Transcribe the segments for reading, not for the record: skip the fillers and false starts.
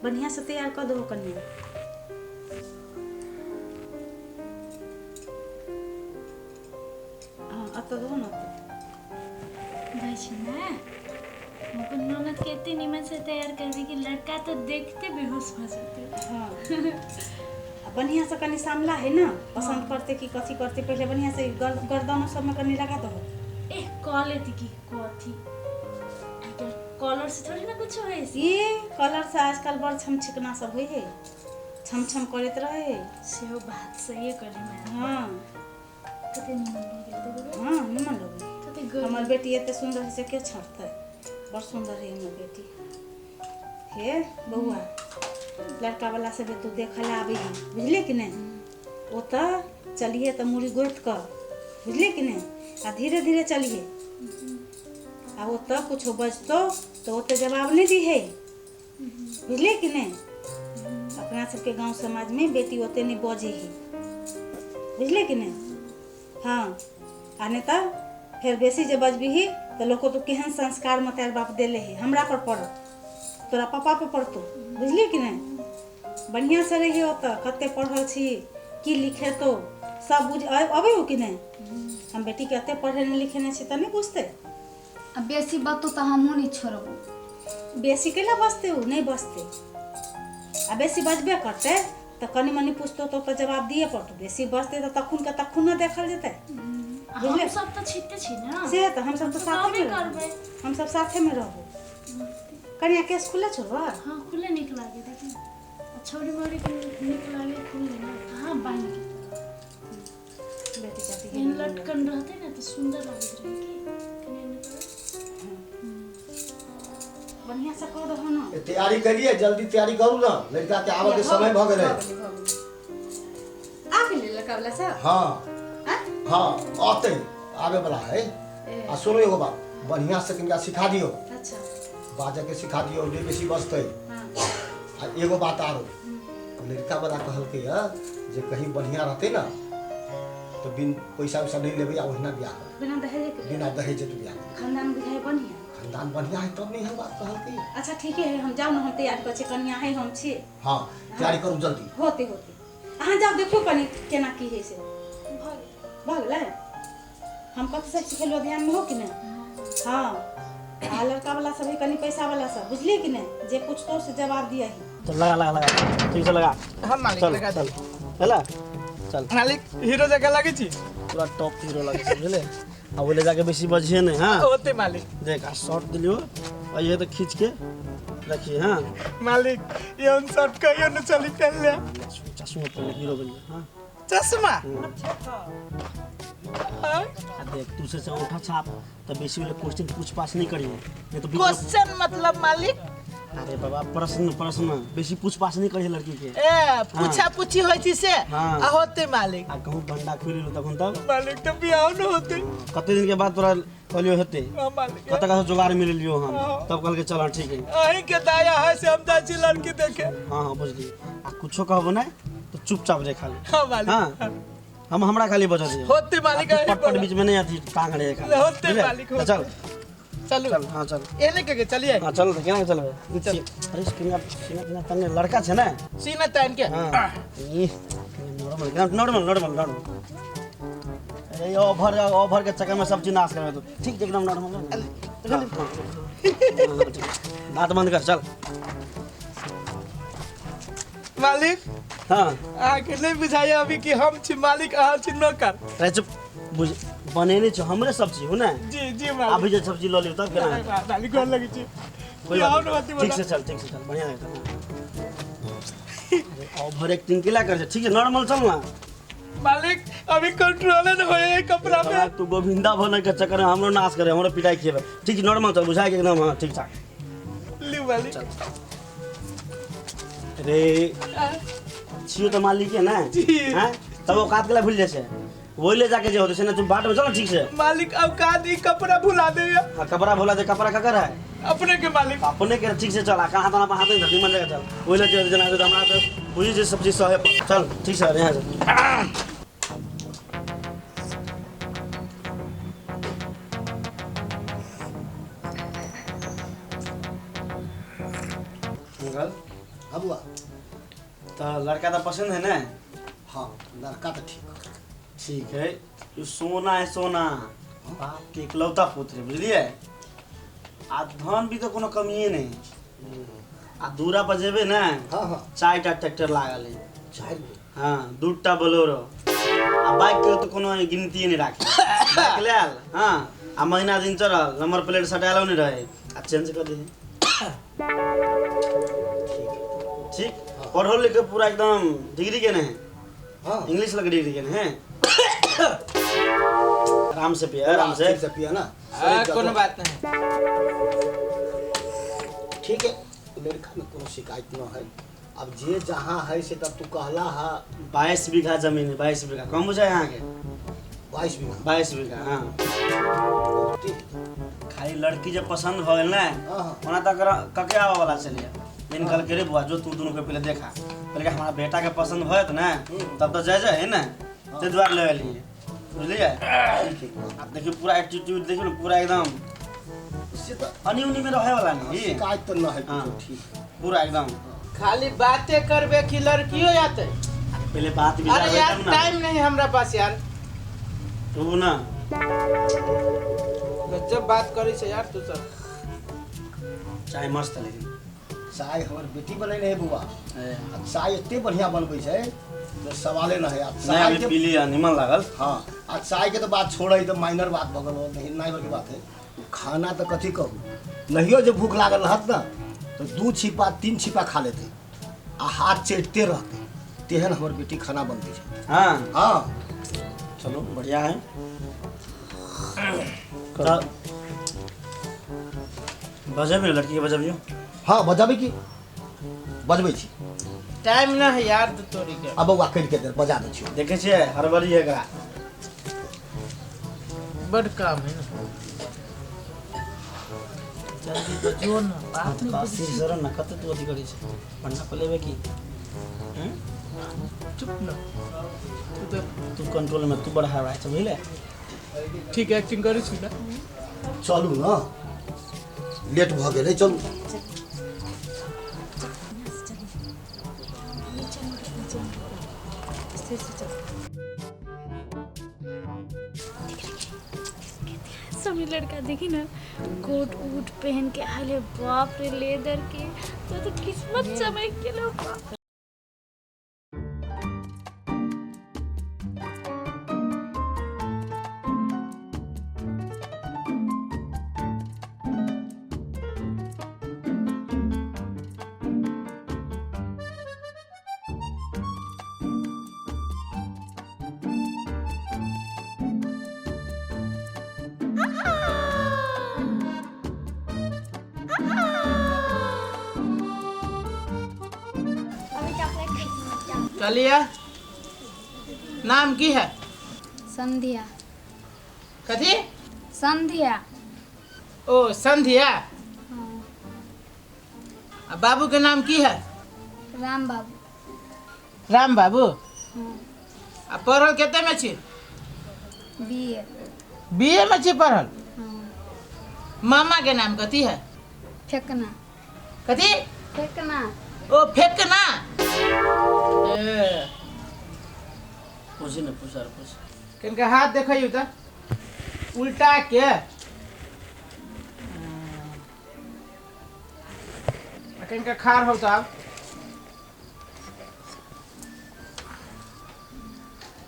बढ़िया से तैयार कर दो कन्या। हाँ अब तो दो ना भाई सुना हमको ननद के इतनी निमन से तैयार करबी कि लड़का तो देखते बेहोश हो जाते। हाँ बढ़िया से कनी सामला है ना, पसंद करते कि कथी करते पहले बढ़िया से गर्दन सब में कनी लगा दो। ए कॉले थी की कथी कॉलर से थोड़ी ना कुछ होए। ये कलर से आजकल बड़ छम छिकना सब होई है, छम छम करत रहे। सेहो बात सही है करी मैं। हाँ कते निमन लगे। हाँ निमन लगे। कते हमार बेटी एते सुंदर है से के छड़ते, बड़ सुंदर है हमर बेटी। हे बउआ लड़का वाला से तू देखला आबी है बुझले कि नहीं। ओ त चलिए त मुड़ी गोत कर बुझले कि नहीं, आ धीरे धीरे चलिए। आ वो त कुछ बजतो तो ओते जवाब नहीं दी है बुझले कि नहीं। अपना सबके गांव समाज में बेटी ओते नहीं बजे है बुझले कि नहीं। हाँ आने त फिर बेसी जे बजबी ही तो लोग को तो केहन संस्कार मत बाप देले है, हमरा पर पड़ तोरा पापा पे पड़तो बुझली कि नहीं। बढ़िया से रही हो तो कते पढ़ल छी की लिखे तो सब बुझ अबे हो कि नहीं। हम बेटी के अते पढ़े नहीं लिखे नहीं छी त नहीं बुझते। अब बेसी बात तो हमहू नहीं छोड़बो। बेसी केला बसते हो नहीं बसते, आ बेसी बजबे करते तो कनी मनी पूछतो तो जवाब दिए पड़तो। बेसी बसते तो तखुन न देखल जेते। हम सब तो छिते छी ना से तो हम सब तो साथे में करबे, हम सब साथे में रहबो। कन्या केस खुला छोड़वा। हां खुले निक लागे देखी छोड़ी मोड़ी के निक लागे खुले ना। हां बांध के बेटी जाती इन लटकन रहते ना तो सुंदर लगत रहे की कने न बढ़िया से कर दो ना। तैयारी करिए, जल्दी तैयारी करू ना, लड़का के आवे के समय भ गेले। आ गेले लड़का वाला सब। हाँ हाँ आते आवे वाला है। आ सुनो एगो बात, बढ़िया से कनिया सिखा दियो। अच्छा बाजा के सिखा दियो जे बेसी बजते। हां आ एगो बात आरो, लड़का वाला कहल के जे कहीं बढ़िया रहते ना तो बिन पैसा वैसा नहीं लेबे, आ ओहिना बियाह कर बिना दहेज के। बिना दहेज के बियाह। खानदान बुझाए बढ़िया, खानदान बढ़िया है तब नहीं है बात कहल के। अच्छा ठीक है हम जाओ ना, हम तैयार कर छी कन्या है हम छी। हाँ तैयारी करू जल्दी। होते होते अहाँ जाओ देखो कनी केना की है से भगले। हम कत से सिखेलो ध्यान में हो कि नहीं। हाँ आ लड़का वाला सब कनी पैसा वाला सब बुझली कि नहीं, जे पूछतो से जवाब दिया ही। चल लगा लगा लगा ठीक से लगा। हम मालिक चल लगा चल चला चल। मालिक हीरो जगह लगी छी पूरा टॉप हीरो लगे छै बुझले। अब बोले जाके बेसी बजिए नहीं। हाँ होते मालिक। देख आ शॉट दिलियो और ये तो खींच के रखिए। हाँ मालिक ये उन शॉट कहियो न चली पहन ले। चश्मा पहन हीरो बन गया। हाँ चश्मा आ देख दूसरे से उठा छाप तो बेसी वाले क्वेश्चन पूछ पास नहीं करिए, नहीं तो क्वेश्चन मतलब मालिक। अरे बाबा प्रश्न प्रश्न बेसी पूछ पास नहीं करिए लड़की के। ए पूछा पूछी होई छी से हाँ। आ होते मालिक। आ कहूँ बंडा खुली लो तखन तब मालिक तो बियाह न होते। कते दिन के बाद तोरा कहलियो हेते हां मालिक कत का जुगाड़ मिल लियो हम तब कहल के चल ठीक है। अहीं के दाया है से हम जा छी लड़की देखे। हाँ हाँ बुझली। आ कुछो कहबो नहीं तो चुपचाप रे खाली। हां मालिक। हाँ हम हमरा खाली बजा दे होते मालिक। पट बीच में नहीं आती टांग रे खाली। होते मालिक। चल चलू चल। हाँ चल एने के चलिए। हाँ चल तो केना चलबे। चल। अरे स्क्रीन ना तने लड़का छे ना। सीना तान के। हाँ ई नॉर्मल नॉर्मल नॉर्मल नॉर्मल। अरे ओवर के चक्कर में सब चीज नाश कर दो। ठीक एकदम नॉर्मल। दांत बंद कर चल। मालिक हाँ आके नहीं बुझाइए अभी कि हम छी मालिक आ छी नौकर। अरे चुप बुझ बनेने छ हमरे सब चीज हो ना। जी जी मालिक। अभी जे सब्जी ल लियो तब केना मालिक गोर लगी छी। कोई बात नहीं। ठीक से चल बढ़िया है। ओवर एक्टिंग केला कर ठीक है नॉर्मल चल ना। मालिक अभी कंट्रोल न होए कपड़ा में। तू गोविंदा बने के चक्कर में हमरो नाश करे, हमरो पिटाई किए। ठीक है नॉर्मल चल बुझाए के एकदम। हाँ ठीक ठाक ली मालिक। अरे छियो तो मालिक है ना। हैं तब औकात के लिए भूल जैसे वो ले जाके जो होते से ना तू बाट में चलो ठीक से। मालिक औकात ही कपड़ा भुला दे। हाँ कपड़ा भुला दे। कपड़ा का कर है अपने के मालिक। अपने के ठीक से चल। कहाँ तना हाथ में धरती मन जगह चल वो ले जो जना तो हमरा तो बुझी जे सब चीज सहे चल ठीक से यहां से। मंगल हाँ बुआ। तो लड़का तो पसंद है ना? हाँ लड़का तो ठीक। ठीक है, ये सोना है सोना, बाप के इकलौता पुत्र बुझलिए। आ धन भी तो कोनो कमिए नहीं। आ दूरा पर जेबे ना, हाँ हाँ 4टा ट्रैक्टर लागल है। 4 हाँ 2टा बोलेरो। आ बाइक के तो कोनो गिनती नहीं राखे। बाइक ले आल, हाँ आ महीना दिन चलल, नंबर प्लेट सटालो नहीं रहे, आ चेंज कर दे। ठीक, पढ़ो लिखे पूरा एकदम डिग्री के नहीं, हाँ इंग्लिश लग डिग्री के नहीं। आराम से पिया, आराम से। ठीक से पिया ना। कोनो बात नहीं। ठीक है, लड़का में कोनो शिकायत न है। अब जे जहाँ है से तब तू कहला है 22 बीघा जमीन है, 22 बीघा कम बुझा यहाँ के। 22 बीघा। 22 बीघा, हाँ। बहुत ही। खाली लड़की जब पसंद हो गई ना, हाँ वहाँ तक कके आवा वाला चलिए। लेकिन कल के रे बुआ जो तू दोनों के पहले देखा, पहले हमारा बेटा के पसंद हो तो ना, तब तो जय है ना, ते द्वार ले लिए, बुझलिए। अब देखिए पूरा एटीट्यूड देखिए ना, पूरा एकदम इससे तो अनी उनी में रहे वाला नहीं। शिकायत तो न है। हाँ। तो ठीक है। पूरा एकदम खाली बातें करबे कि लड़की हो जाते। पहले बात भी अरे यार टाइम नहीं हमरा पास यार। तू ना जब बात करी से यार तू सब। चाय मस्त है लेकिन। चाय हमार बेटी बने है बुआ। ए, आ चाय इतने बढ़िया बनबै छै तो सवाले न है। आप नहीं चाय अभी के पी लिया, निमन लागल। हाँ आ चाय के तो बात छोड़ तो माइनर बात भगल हो, नहीं नाइबर की बात है। खाना तो कथी कहूँ, नहियो जब भूख लागल रहत ना तो 2 छिपा 3 छिपा खा लेते आ हाथ चेटते रहते। तेहन हमार बेटी खाना बनती है। हाँ हाँ चलो बढ़िया है। तो बजबियो लड़की के बजबियो। हाँ बजाबै की बजबै छी। टाइम ना है यार तू तोरी के। अब बउआ कहि के दे बजा दै छी। देखे छियै हड़बड़ी है एकरा। बड़ काम है ना। जल्दी तो जो ना बात नहीं बासी जरा न कते तू अथी करै छै, पन्ना को लेबे की। हैं? चुप ना। तू कंट्रोल में, तू बढ़ा रहा है बुझले। ठीक एक्टिंग करी छी ना। चलू ना, लेट भऽ गेलै, चलू। सभी लड़का देखी ना कोट वूट पहन के आले, बाप रे लेदर के, तो किस्मत चमक के लोग। चलिए नाम की है? संध्या। कथी? संध्या। ओ संध्या। हाँ। आ बाबू के नाम की है? राम बाबू। राम बाबू। हाँ। आ पढ़ल केते में छी? बीए। बीए में छी पढ़ल। हाँ। मामा के नाम कथी है? फेंकना। कथी? फेंकना। ओ फेंकना। पूछी ना, पूछ पूछ। किनका हाथ देखियो तो उल्टा के। किनका खार हो तो आप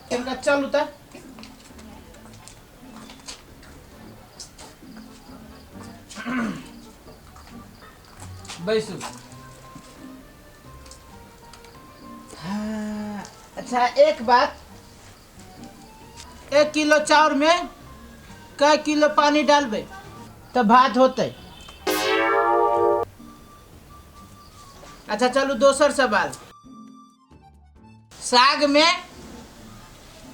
किनका चलू तो बैसू। हाँ, अच्छा एक बात, 1 किलो चाउर में कै किलो पानी डालबे तो भात होते? अच्छा चलू दोसर सवाल, साग में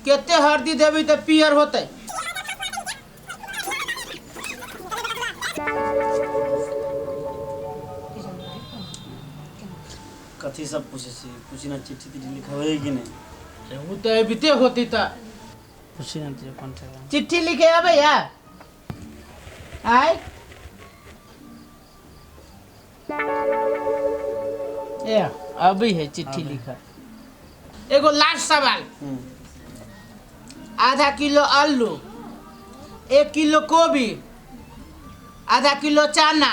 केते हल्दी देबी तो पियर होते? कथी सब पूछे छी, पूछी ना चिट्ठी तिट्ठी लिखबै कि नहीं। वो तो अबिते होती था। पूछी ना तुझे कौन सा चिट्ठी लिखे आबे यार आय। ले अभी है चिट्ठी लिखा। एगो लास्ट सवाल, आधा किलो आलू, 1 किलो गोभी, आधा किलो चना,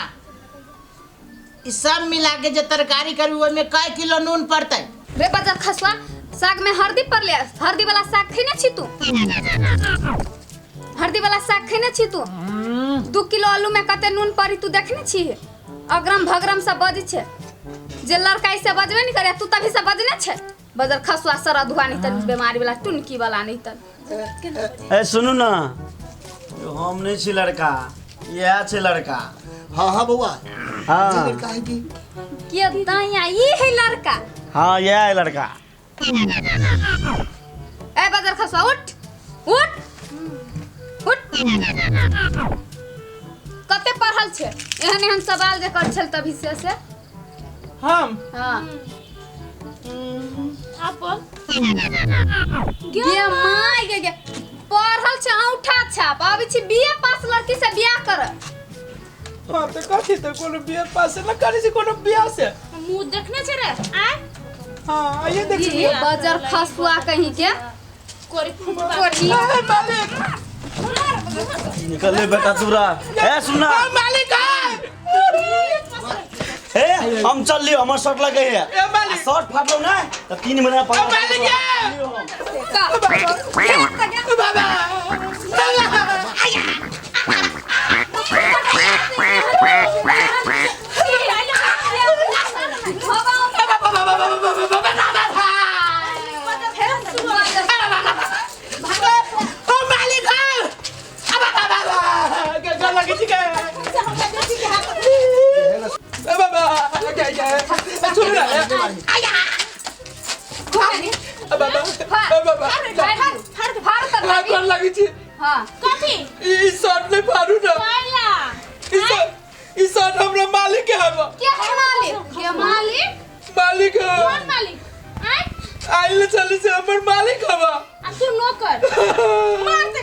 ई सब मिला के जो तरकारी करबी ओमे कई किलो नून पड़तै? रे बजर खसवा, साग में हल्दी पड़ले, हल्दी वाला साग खैने छी तू? हल्दी वाला साग खैने छी तू? 2 किलो आलू में कते नून पड़ी तू देखने छी? अगरम भगरम सब बजै छे, जे लड़का ऐसे बजबे नहीं करे तू तभी से बजने छे। बजर खसवा सरा धुआ नहीं तन बीमारी वाला टुनकी वाला नहीं तन। ए सुनू ना, हम नहीं छी लड़का, यह छे लड़का। हाँ हाँ बउआ, हाँ लड़का है कि के दाइया ये है लड़का? हाँ यह है लड़का। ए बजर खसवा उठ उठ उठ। कते पढ़ल छे? एहन एहन सवाल जे कर छल तभी से हम हां अपन गे माय गे पढ़ल छे औठा छाप अभी छी बीए पास लड़की से बियाह कर। हाँ तो कथी तो कोनो बियाह पास न करे छी, कोनो बियाह से मुंह देखने छे रे आय हाँ ये देख ये बजर खसुआ कहीं के कोरी फुटबा कोठी मालिक निकल ले बेटा तूरा। ए सुना मालिक ए हम चल लियो, हमर शर्ट लगे है। ए मालिक शर्ट फाटलो ना तो 3 महीना पड़ा। मालिक हां कथी ई शर्ट नहीं फाड़ू ना, पाला ई शर्ट हमरा मालिक के हवा। के है मालिक? के मालिक? मालिक कौन मालिक आय आइले चली से हमर मालिक हवा। आ तू नौकर मार दे